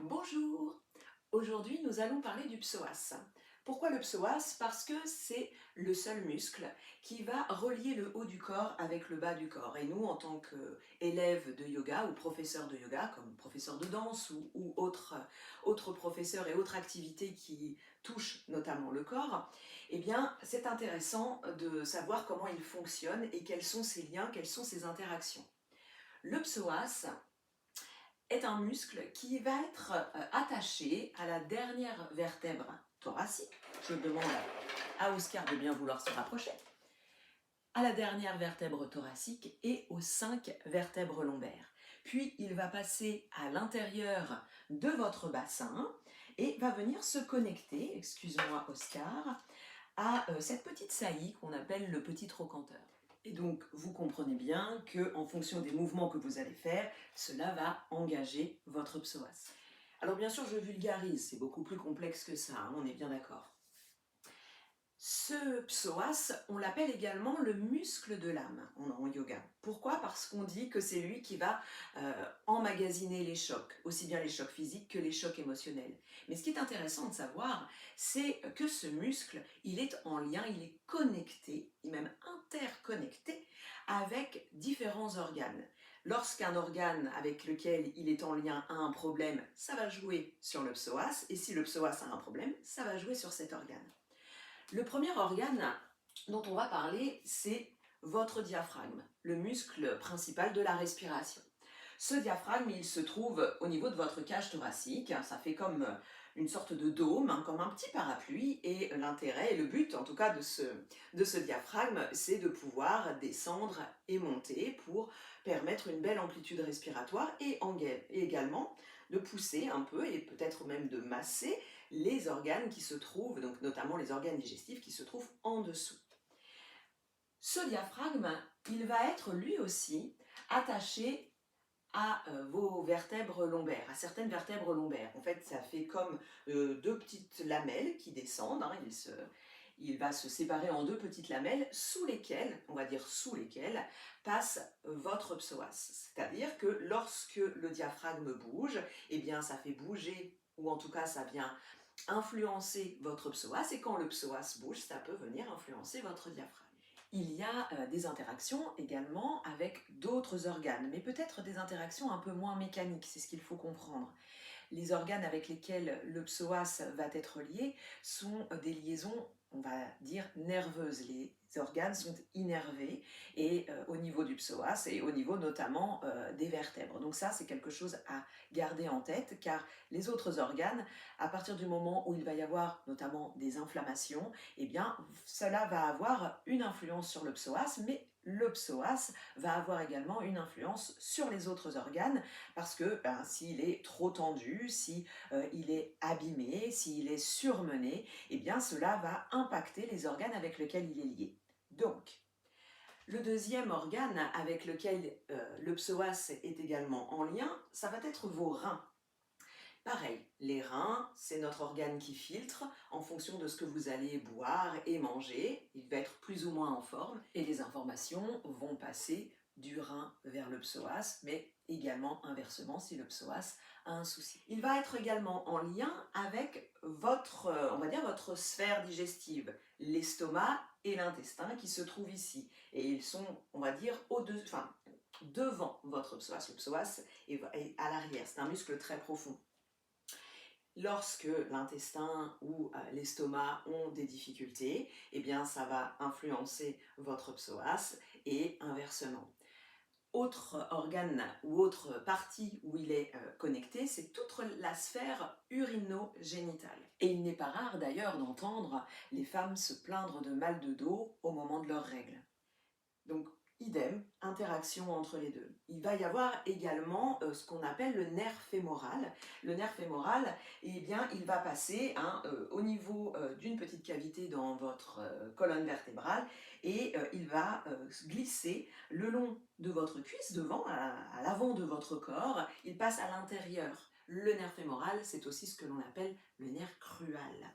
Bonjour! Aujourd'hui, nous allons parler du psoas. Pourquoi le psoas? Parce que c'est le seul muscle qui va relier le haut du corps avec le bas du corps. Et nous, en tant qu'élèves de yoga ou professeurs de yoga, comme professeurs de danse ou autres professeurs et autres activités qui touchent notamment le corps, eh bien, c'est intéressant de savoir comment il fonctionne et quels sont ses liens, quelles sont ses interactions. Le psoas est un muscle qui va être attaché à la dernière vertèbre thoracique. Je demande à Oscar de bien vouloir se rapprocher. À la dernière vertèbre thoracique et aux 5 vertèbres lombaires. Puis il va passer à l'intérieur de votre bassin et va venir se connecter, excuse-moi Oscar, à cette petite saillie qu'on appelle le petit trochanteur. Et donc, vous comprenez bien qu'en fonction des mouvements que vous allez faire, cela va engager votre psoas. Alors bien sûr, je vulgarise, c'est beaucoup plus complexe que ça, hein, on est bien d'accord. Ce psoas, on l'appelle également le muscle de l'âme en yoga. Pourquoi? Parce qu'on dit que c'est lui qui va emmagasiner les chocs, aussi bien les chocs physiques que les chocs émotionnels. Mais ce qui est intéressant de savoir, c'est que ce muscle, il est en lien, il est connecté, et même interconnecté avec différents organes. Lorsqu'un organe avec lequel il est en lien a un problème, ça va jouer sur le psoas, et si le psoas a un problème, ça va jouer sur cet organe. Le premier organe dont on va parler, c'est votre diaphragme, le muscle principal de la respiration. Ce diaphragme, il se trouve au niveau de votre cage thoracique, ça fait comme une sorte de dôme, hein, comme un petit parapluie, et l'intérêt et le but en tout cas de ce diaphragme, c'est de pouvoir descendre et monter pour permettre une belle amplitude respiratoire et également de pousser un peu et peut-être même de masser les organes qui se trouvent, donc notamment les organes digestifs qui se trouvent en dessous. Ce diaphragme, il va être lui aussi attaché à vos vertèbres lombaires, à certaines vertèbres lombaires. En fait, ça fait comme deux petites lamelles qui descendent, hein, il va se séparer en deux petites lamelles sous lesquelles, on va dire sous lesquelles, passe votre psoas. C'est-à-dire que lorsque le diaphragme bouge, eh bien ça fait bouger, ou en tout cas ça vient influencer votre psoas, et quand le psoas bouge, ça peut venir influencer votre diaphragme. Il y a des interactions également avec d'autres organes, mais peut-être des interactions un peu moins mécaniques, c'est ce qu'il faut comprendre. Les organes avec lesquels le psoas va être lié sont des liaisons, on va dire, nerveuses. Les organes sont innervés et au niveau du psoas et au niveau notamment des vertèbres. Donc ça, c'est quelque chose à garder en tête car les autres organes, à partir du moment où il va y avoir notamment des inflammations, eh bien, cela va avoir une influence sur le psoas, mais le psoas va avoir également une influence sur les autres organes parce que s'il est trop tendu, si il est abîmé, s'il est surmené, eh bien cela va impacter les organes avec lesquels il est lié. Donc, le deuxième organe avec lequel le psoas est également en lien, ça va être vos reins. Pareil, les reins, c'est notre organe qui filtre en fonction de ce que vous allez boire et manger. Il va être plus ou moins en forme et les informations vont passer du rein vers le psoas, mais également inversement si le psoas a un souci. Il va être également en lien avec votre, on va dire, votre sphère digestive, l'estomac et l'intestin qui se trouvent ici. Et ils sont, on va dire, devant votre psoas. Le psoas est à l'arrière, c'est un muscle très profond. Lorsque l'intestin ou l'estomac ont des difficultés, eh bien ça va influencer votre psoas et inversement. Autre organe ou autre partie où il est connecté, c'est toute la sphère urinogénitale. Et il n'est pas rare d'ailleurs d'entendre les femmes se plaindre de mal de dos au moment de leurs règles. Donc, idem, interaction entre les deux. Il va y avoir également ce qu'on appelle le nerf fémoral. Le nerf fémoral, eh bien, il va passer au niveau d'une petite cavité dans votre colonne vertébrale et il va glisser le long de votre cuisse, devant, à l'avant de votre corps. Il passe à l'intérieur. Le nerf fémoral, c'est aussi ce que l'on appelle le nerf crual.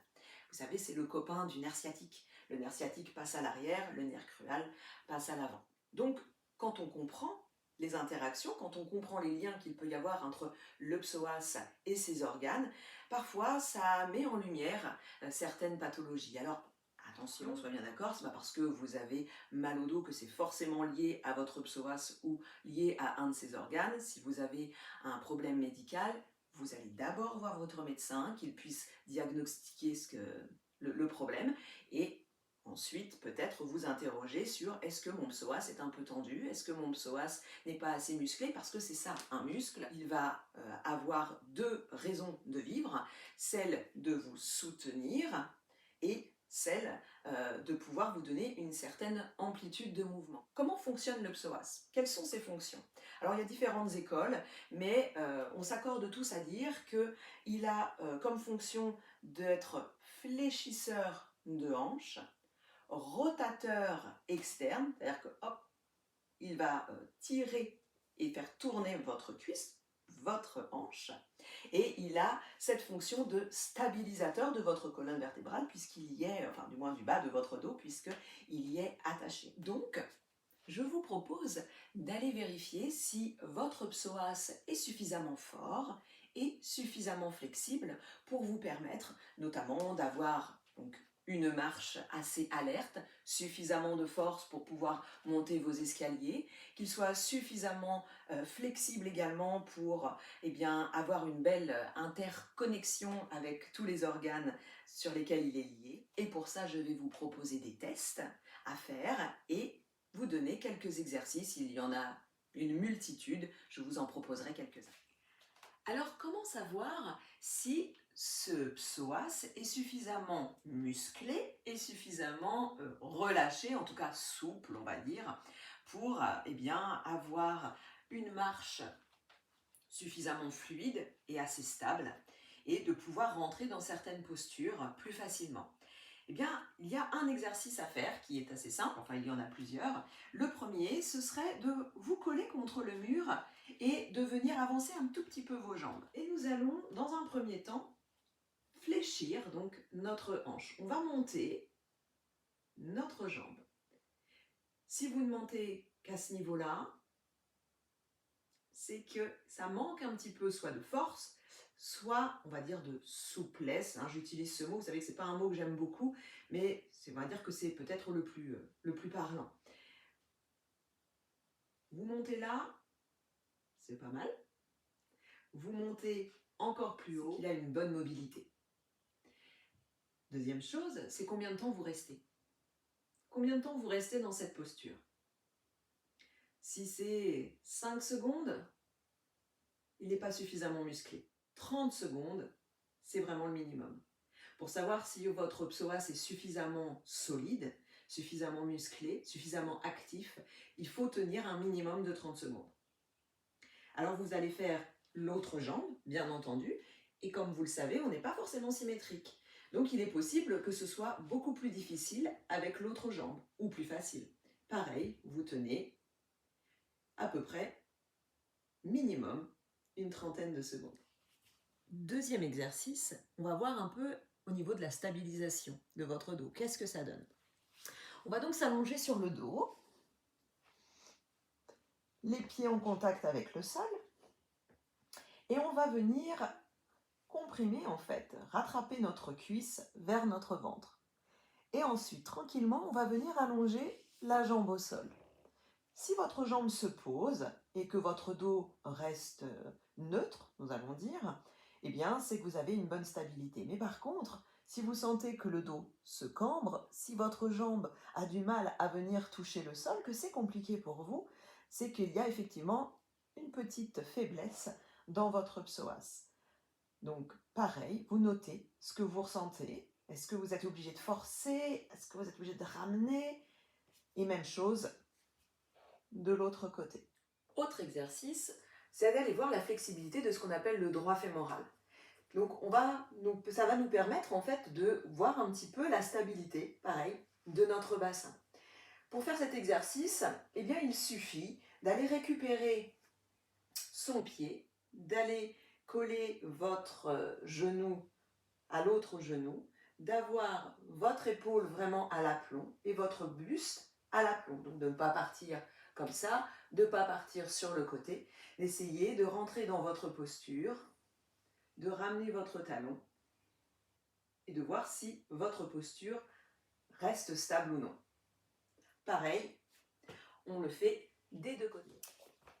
Vous savez, c'est le copain du nerf sciatique. Le nerf sciatique passe à l'arrière, le nerf crual passe à l'avant. Donc, quand on comprend les interactions, quand on comprend les liens qu'il peut y avoir entre le psoas et ses organes, parfois ça met en lumière certaines pathologies. Alors, attention, on soit bien d'accord, c'est pas parce que vous avez mal au dos que c'est forcément lié à votre psoas ou lié à un de ces organes. Si vous avez un problème médical, vous allez d'abord voir votre médecin, qu'il puisse diagnostiquer le problème, et ensuite peut-être vous interroger sur est-ce que mon psoas est un peu tendu, est-ce que mon psoas n'est pas assez musclé, parce que c'est ça, un muscle, il va avoir deux raisons de vivre, celle de vous soutenir et celle de pouvoir vous donner une certaine amplitude de mouvement. Comment fonctionne le psoas? Quelles sont ses fonctions? Alors il y a différentes écoles, mais on s'accorde tous à dire qu'il a comme fonction d'être fléchisseur de hanche, rotateur externe, c'est-à-dire que hop, il va tirer et faire tourner votre cuisse, votre hanche, et il a cette fonction de stabilisateur de votre colonne vertébrale, puisqu'il y est, enfin du moins du bas de votre dos, puisqu'il y est attaché. Donc, je vous propose d'aller vérifier si votre psoas est suffisamment fort et suffisamment flexible pour vous permettre notamment d'avoir donc une marche assez alerte, suffisamment de force pour pouvoir monter vos escaliers, qu'il soit suffisamment flexible également pour avoir une belle interconnexion avec tous les organes sur lesquels il est lié. Et pour ça, je vais vous proposer des tests à faire et vous donner quelques exercices. Il y en a une multitude, je vous en proposerai quelques-uns. Alors, comment savoir si ce psoas est suffisamment musclé et suffisamment relâché, en tout cas souple, on va dire, pour avoir une marche suffisamment fluide et assez stable et de pouvoir rentrer dans certaines postures plus facilement? Eh bien, il y a un exercice à faire qui est assez simple, enfin il y en a plusieurs. Le premier, ce serait de vous coller contre le mur et de venir avancer un tout petit peu vos jambes. Et nous allons, dans un premier temps, fléchir donc notre hanche. On va monter notre jambe. Si vous ne montez qu'à ce niveau-là, c'est que ça manque un petit peu soit de force, soit, on va dire, de souplesse. J'utilise ce mot, vous savez que ce n'est pas un mot que j'aime beaucoup, mais on va dire que c'est peut-être le plus parlant. Vous montez là, c'est pas mal. Vous montez encore plus haut, il a une bonne mobilité. Deuxième chose, c'est combien de temps vous restez. Combien de temps vous restez dans cette posture? Si c'est 5 secondes, il n'est pas suffisamment musclé. 30 secondes, c'est vraiment le minimum. Pour savoir si votre psoas est suffisamment solide, suffisamment musclé, suffisamment actif, il faut tenir un minimum de 30 secondes. Alors vous allez faire l'autre jambe, bien entendu, et comme vous le savez, on n'est pas forcément symétrique. Donc il est possible que ce soit beaucoup plus difficile avec l'autre jambe, ou plus facile. Pareil, vous tenez à peu près minimum une trentaine de secondes. Deuxième exercice, on va voir un peu au niveau de la stabilisation de votre dos. Qu'est-ce que ça donne? On va donc s'allonger sur le dos, les pieds en contact avec le sol, et on va venir comprimer en fait, rattraper notre cuisse vers notre ventre. Et ensuite, tranquillement, on va venir allonger la jambe au sol. Si votre jambe se pose et que votre dos reste neutre, nous allons dire, eh bien, c'est que vous avez une bonne stabilité. Mais par contre, si vous sentez que le dos se cambre, si votre jambe a du mal à venir toucher le sol, que c'est compliqué pour vous, c'est qu'il y a effectivement une petite faiblesse dans votre psoas. Donc, pareil, vous notez ce que vous ressentez. Est-ce que vous êtes obligé de forcer? Est-ce que vous êtes obligé de ramener? Et même chose de l'autre côté. Autre exercice, c'est d'aller voir la flexibilité de ce qu'on appelle le droit fémoral. Donc ça va nous permettre en fait de voir un petit peu la stabilité, pareil, de notre bassin. Pour faire cet exercice, eh bien, il suffit d'aller récupérer son pied, d'aller coller votre genou à l'autre genou, d'avoir votre épaule vraiment à l'aplomb et votre buste à l'aplomb. Donc de ne pas partir Comme ça, de ne pas partir sur le côté. Essayez de rentrer dans votre posture, de ramener votre talon et de voir si votre posture reste stable ou non. Pareil, on le fait des deux côtés.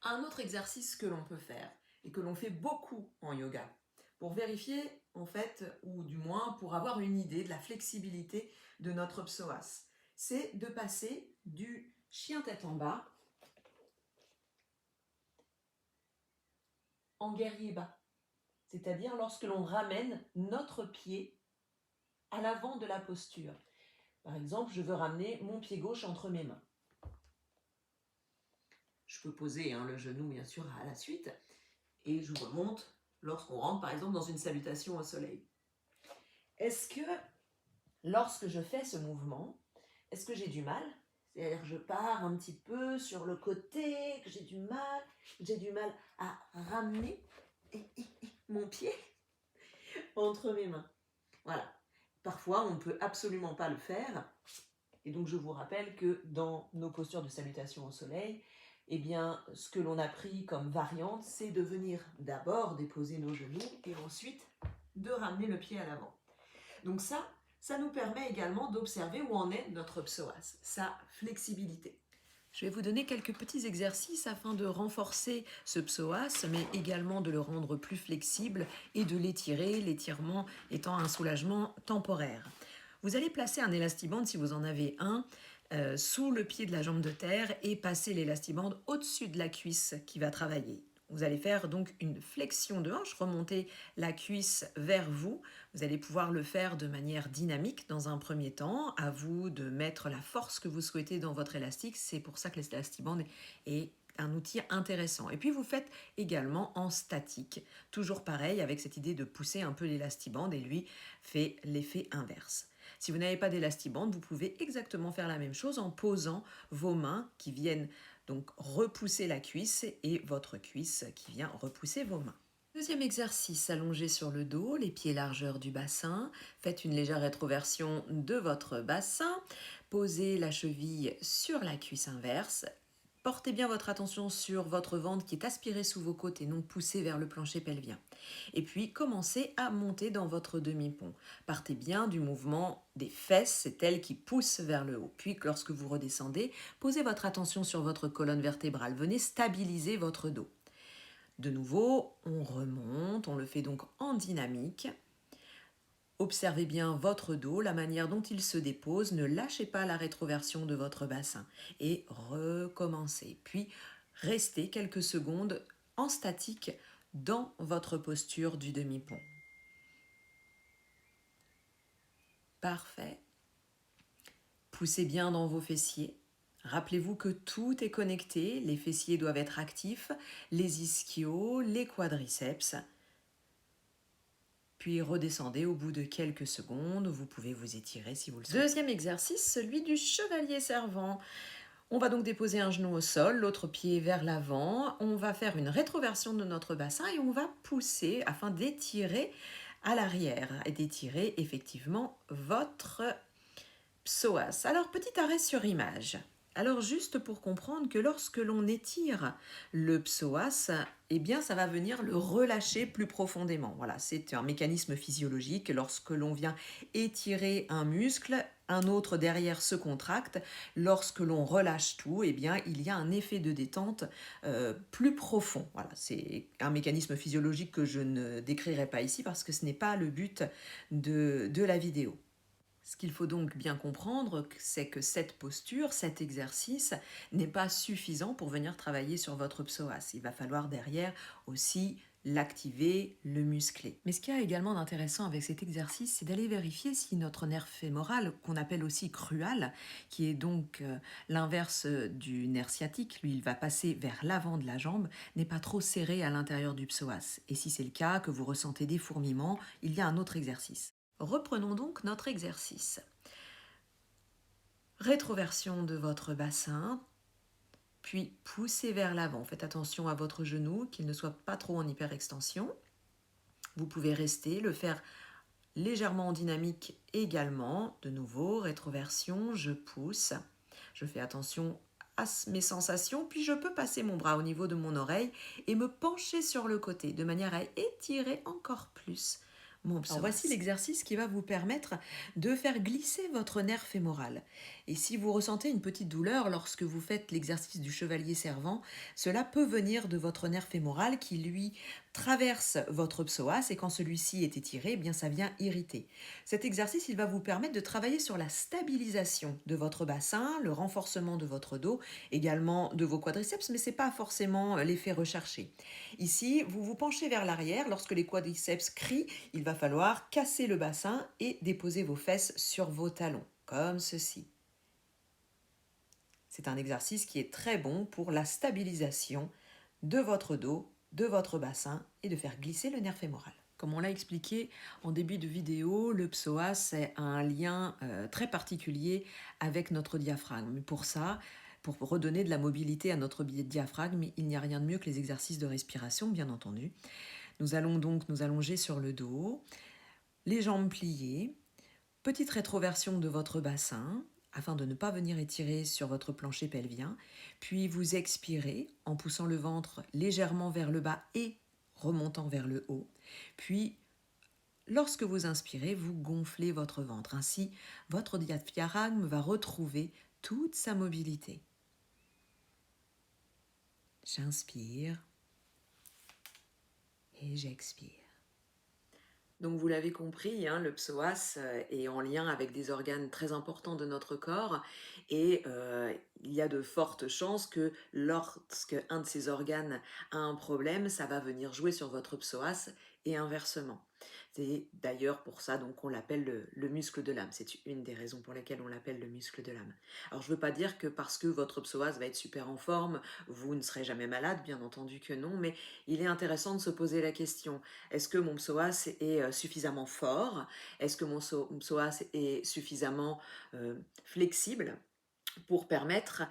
Un autre exercice que l'on peut faire et que l'on fait beaucoup en yoga pour vérifier en fait, ou du moins pour avoir une idée de la flexibilité de notre psoas, c'est de passer du chien tête en bas en guerrier bas, c'est-à-dire lorsque l'on ramène notre pied à l'avant de la posture. Par exemple, je veux ramener mon pied gauche entre mes mains. Je peux poser le genou bien sûr à la suite et je remonte lorsqu'on rentre par exemple dans une salutation au soleil. Est-ce que lorsque je fais ce mouvement, est-ce que j'ai du mal? C'est-à-dire que je pars un petit peu sur le côté, que j'ai du mal à ramener mon pied entre mes mains. Voilà. Parfois, on ne peut absolument pas le faire. Et donc, je vous rappelle que dans nos postures de salutation au soleil, eh bien, ce que l'on a pris comme variante, c'est de venir d'abord déposer nos genoux et ensuite de ramener le pied à l'avant. Donc ça nous permet également d'observer où en est notre psoas, sa flexibilité. Je vais vous donner quelques petits exercices afin de renforcer ce psoas, mais également de le rendre plus flexible et de l'étirer, l'étirement étant un soulagement temporaire. Vous allez placer un élastiband, si vous en avez un, sous le pied de la jambe de terre et passer l'élastiband au-dessus de la cuisse qui va travailler. Vous allez faire donc une flexion de hanche, remonter la cuisse vers vous. Vous allez pouvoir le faire de manière dynamique dans un premier temps. À vous de mettre la force que vous souhaitez dans votre élastique. C'est pour ça que l'élastiband est un outil intéressant. Et puis vous faites également en statique. Toujours pareil avec cette idée de pousser un peu l'élastiband et lui fait l'effet inverse. Si vous n'avez pas d'élastiband, vous pouvez exactement faire la même chose en posant vos mains qui viennent donc repousser la cuisse et votre cuisse qui vient repousser vos mains. Deuxième exercice, allongé sur le dos, les pieds largeur du bassin. Faites une légère rétroversion de votre bassin. Posez la cheville sur la cuisse inverse. Portez bien votre attention sur votre ventre qui est aspiré sous vos côtes et non poussé vers le plancher pelvien. Et puis, commencez à monter dans votre demi-pont. Partez bien du mouvement des fesses, c'est elles qui poussent vers le haut. Puis, lorsque vous redescendez, posez votre attention sur votre colonne vertébrale. Venez stabiliser votre dos. De nouveau, on remonte, on le fait donc en dynamique. Observez bien votre dos, la manière dont il se dépose, ne lâchez pas la rétroversion de votre bassin et recommencez. Puis restez quelques secondes en statique dans votre posture du demi-pont. Parfait. Poussez bien dans vos fessiers. Rappelez-vous que tout est connecté, les fessiers doivent être actifs, les ischios, les quadriceps. Puis redescendez au bout de quelques secondes, vous pouvez vous étirer si vous le souhaitez. Deuxième exercice, celui du chevalier servant. On va donc déposer un genou au sol, l'autre pied vers l'avant. On va faire une rétroversion de notre bassin et on va pousser afin d'étirer à l'arrière et d'étirer effectivement votre psoas. Alors, petit arrêt sur image. Alors, juste pour comprendre que lorsque l'on étire le psoas, eh bien, ça va venir le relâcher plus profondément. Voilà, c'est un mécanisme physiologique. Lorsque l'on vient étirer un muscle, un autre derrière se contracte. Lorsque l'on relâche tout, eh bien, il y a un effet de détente plus profond. Voilà, c'est un mécanisme physiologique que je ne décrirai pas ici parce que ce n'est pas le but de la vidéo. Ce qu'il faut donc bien comprendre, c'est que cette posture, cet exercice n'est pas suffisant pour venir travailler sur votre psoas. Il va falloir derrière aussi l'activer, le muscler. Mais ce qu'il y a également d'intéressant avec cet exercice, c'est d'aller vérifier si notre nerf fémoral, qu'on appelle aussi crual, qui est donc l'inverse du nerf sciatique, lui il va passer vers l'avant de la jambe, n'est pas trop serré à l'intérieur du psoas. Et si c'est le cas, que vous ressentez des fourmillements, il y a un autre exercice. Reprenons donc notre exercice. Rétroversion de votre bassin, puis poussez vers l'avant. Faites attention à votre genou, qu'il ne soit pas trop en hyperextension. Vous pouvez rester, le faire légèrement en dynamique également. De nouveau, rétroversion, je pousse. Je fais attention mes sensations, puis je peux passer mon bras au niveau de mon oreille et me pencher sur le côté de manière à étirer encore plus mon psoas. Alors voici l'exercice qui va vous permettre de faire glisser votre nerf fémoral. Et si vous ressentez une petite douleur lorsque vous faites l'exercice du chevalier servant, cela peut venir de votre nerf fémoral qui lui traverse votre psoas et quand celui-ci est étiré, eh bien ça vient irriter. Cet exercice, il va vous permettre de travailler sur la stabilisation de votre bassin, le renforcement de votre dos, également de vos quadriceps, mais ce n'est pas forcément l'effet recherché. Ici, vous vous penchez vers l'arrière. Lorsque les quadriceps crient, il va falloir casser le bassin et déposer vos fesses sur vos talons, comme ceci. C'est un exercice qui est très bon pour la stabilisation de votre dos, de votre bassin et de faire glisser le nerf fémoral. Comme on l'a expliqué en début de vidéo, le psoas a un lien très particulier avec notre diaphragme. Pour ça, pour redonner de la mobilité à notre diaphragme, il n'y a rien de mieux que les exercices de respiration, bien entendu. Nous allons donc nous allonger sur le dos, les jambes pliées, petite rétroversion de votre bassin, afin de ne pas venir étirer sur votre plancher pelvien, puis vous expirez en poussant le ventre légèrement vers le bas et remontant vers le haut, puis lorsque vous inspirez, vous gonflez votre ventre. Ainsi, votre diaphragme va retrouver toute sa mobilité. J'inspire et j'expire. Donc vous l'avez compris, hein, le psoas est en lien avec des organes très importants de notre corps et il y a de fortes chances que lorsque un de ces organes a un problème, ça va venir jouer sur votre psoas et inversement. C'est d'ailleurs pour ça donc qu'on l'appelle le muscle de l'âme. C'est une des raisons pour lesquelles on l'appelle le muscle de l'âme. Alors je ne veux pas dire que parce que votre psoas va être super en forme, vous ne serez jamais malade, bien entendu que non, mais il est intéressant de se poser la question. Est-ce que mon psoas est suffisamment fort? Est-ce que mon psoas est suffisamment flexible pour permettre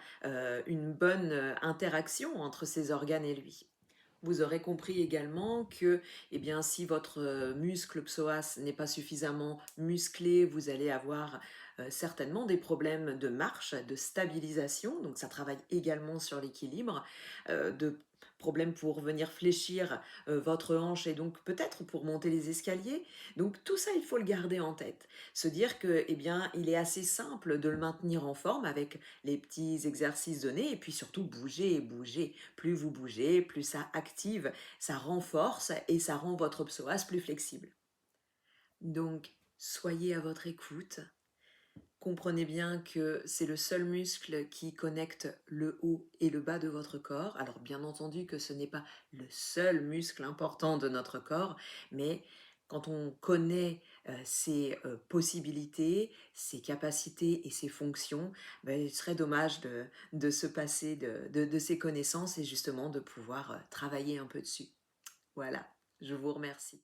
une bonne interaction entre ces organes et lui? Vous aurez compris également que eh bien, si votre muscle psoas n'est pas suffisamment musclé, vous allez avoir certainement des problèmes de marche, de stabilisation, donc ça travaille également sur l'équilibre, de problèmes pour venir fléchir votre hanche et donc peut-être pour monter les escaliers. Donc tout ça, il faut le garder en tête. Se dire que, eh bien, il est assez simple de le maintenir en forme avec les petits exercices donnés et puis surtout bouger et bouger. Plus vous bougez, plus ça active, ça renforce et ça rend votre psoas plus flexible. Donc, soyez à votre écoute. Comprenez bien que c'est le seul muscle qui connecte le haut et le bas de votre corps. Alors bien entendu que ce n'est pas le seul muscle important de notre corps, mais quand on connaît ses possibilités, ses capacités et ses fonctions, ben, il serait dommage de se passer de ces connaissances et justement de pouvoir travailler un peu dessus. Voilà, je vous remercie.